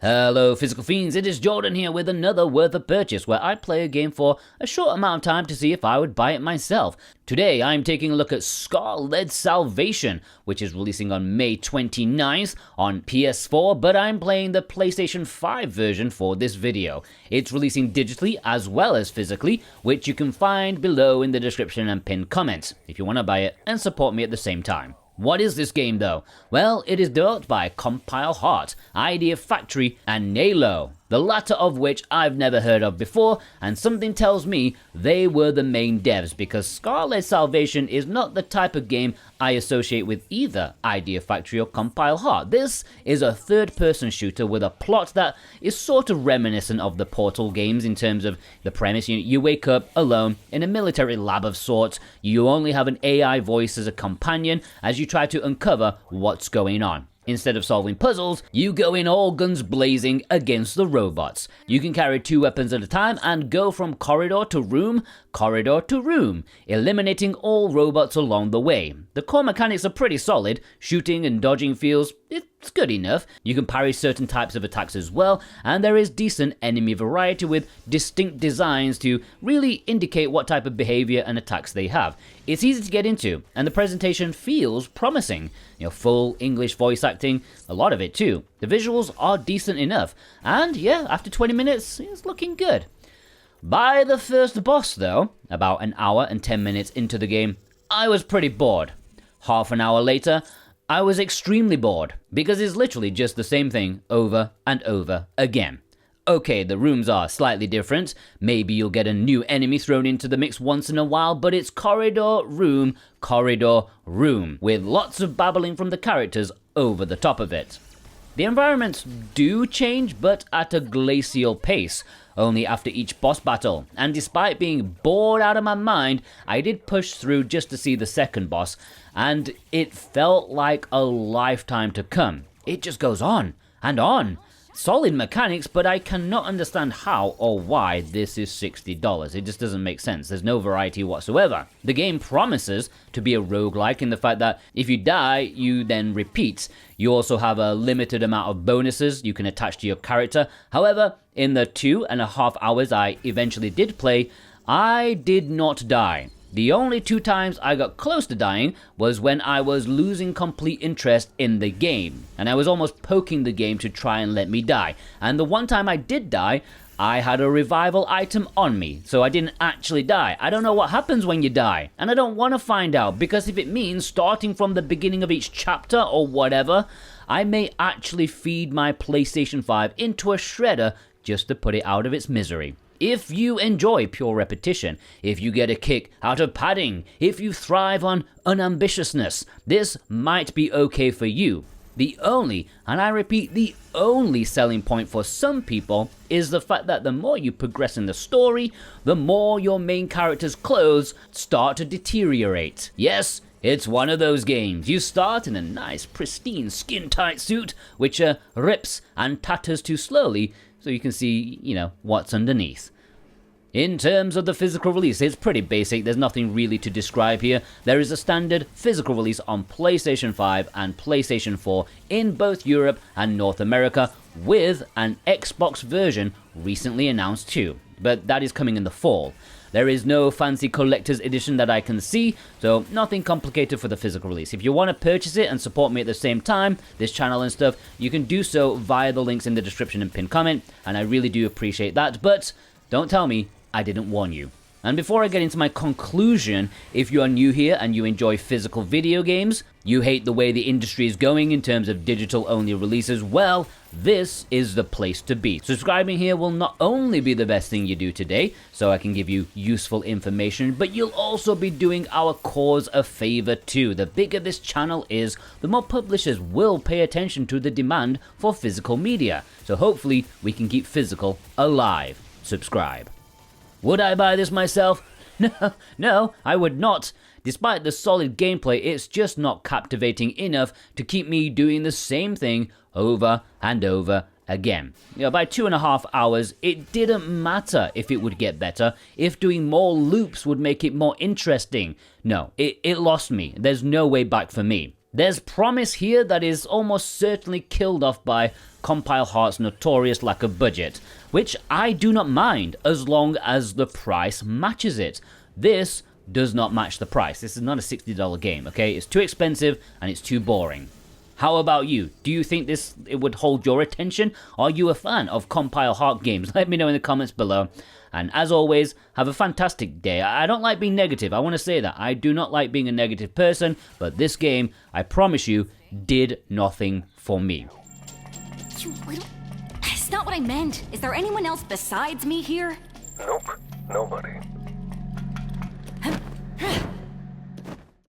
Hello Physical Fiends, it is Jordan here with another Worth a Purchase where I play a game for a short amount of time to see if I would buy it myself. Today I'm taking a look at Scar-Led Salvation, which is releasing on May 29th on PS4, but I'm playing the PlayStation 5 version for this video. It's releasing digitally as well as physically, which you can find below in the description and pinned comments if you want to buy it and support me at the same time. What is this game though? Well, it is developed by Compile Heart, Idea Factory, and Nalo, the latter of which I've never heard of before, and something tells me they were the main devs because Scar-Led Salvation is not the type of game I associate with either Idea Factory or Compile Heart. This is a third-person shooter with a plot that is sort of reminiscent of the Portal games in terms of the premise. You wake up alone in a military lab of sorts, you only have an AI voice as a companion as you try to uncover what's going on. Instead of solving puzzles, you go in all guns blazing against the robots. You can carry 2 weapons at a time and go from corridor to room, eliminating all robots along the way. The core mechanics are pretty solid. Shooting and dodging feels it's good enough. You can parry certain types of attacks as well, and there is decent enemy variety with distinct designs to really indicate what type of behavior and attacks they have. It's easy to get into, and the presentation feels promising. Full English voice acting, a lot of it too. The visuals are decent enough, and yeah, after 20 minutes, it's looking good. By the first boss though, about an hour and 10 minutes into the game, I was pretty bored. Half an hour later, I was extremely bored, because it's literally just the same thing over and over again. Okay, the rooms are slightly different, maybe you'll get a new enemy thrown into the mix once in a while, but it's corridor, room, with lots of babbling from the characters over the top of it. The environments do change, but at a glacial pace, only after each boss battle, and despite being bored out of my mind, I did push through just to see the second boss, and it felt like a lifetime to come. It just goes on and on. Solid mechanics, but I cannot understand how or why this is $60. It just doesn't make sense. There's no variety whatsoever. The game promises to be a roguelike in the fact that if you die, you then repeat. You also have a limited amount of bonuses you can attach to your character. However, in the 2.5 hours I eventually did play, I did not die. The only 2 times I got close to dying was when I was losing complete interest in the game, and I was almost poking the game to try and let me die. And the one time I did die, I had a revival item on me, so I didn't actually die. I don't know what happens when you die, and I don't want to find out, because if it means starting from the beginning of each chapter or whatever, I may actually feed my PlayStation 5 into a shredder just to put it out of its misery. If you enjoy pure repetition, if you get a kick out of padding, if you thrive on unambitiousness, this might be okay for you. The only, and I repeat, the only selling point for some people is the fact that the more you progress in the story, the more your main character's clothes start to deteriorate. Yes, it's one of those games. You start in a nice, pristine, skin-tight suit, which rips and tatters too slowly, so you can see, what's underneath. In terms of the physical release, it's pretty basic. There's nothing really to describe here. There is a standard physical release on PlayStation 5 and PlayStation 4 in both Europe and North America, with an Xbox version recently announced too, but that is coming in the fall. There is no fancy collector's edition that I can see, so nothing complicated for the physical release. If you want to purchase it and support me at the same time, this channel and stuff, you can do so via the links in the description and pinned comment, and I really do appreciate that, but don't tell me I didn't warn you. And before I get into my conclusion, if you are new here and you enjoy physical video games, you hate the way the industry is going in terms of digital-only releases, well, this is the place to be. Subscribing here will not only be the best thing you do today, so I can give you useful information, but you'll also be doing our cause a favor too. The bigger this channel is, the more publishers will pay attention to the demand for physical media. So hopefully we can keep physical alive. Subscribe. Would I buy this myself? No, I would not. Despite the solid gameplay, it's just not captivating enough to keep me doing the same thing over and over again. By 2.5 hours, it didn't matter if it would get better, if doing more loops would make it more interesting. No, it lost me. There's no way back for me. There's promise here that is almost certainly killed off by Compile Heart's notorious lack of budget, which I do not mind as long as the price matches it. This does not match the price. This is not a $60 game, okay? It's too expensive and it's too boring. How about you? Do you think it would hold your attention? Are you a fan of Compile Heart games? Let me know in the comments below. And as always, have a fantastic day. I don't like being negative. I want to say that. I do not like being a negative person, but this game, I promise you, did nothing for me. You little... That's not what I meant. Is there anyone else besides me here? Nope, nobody.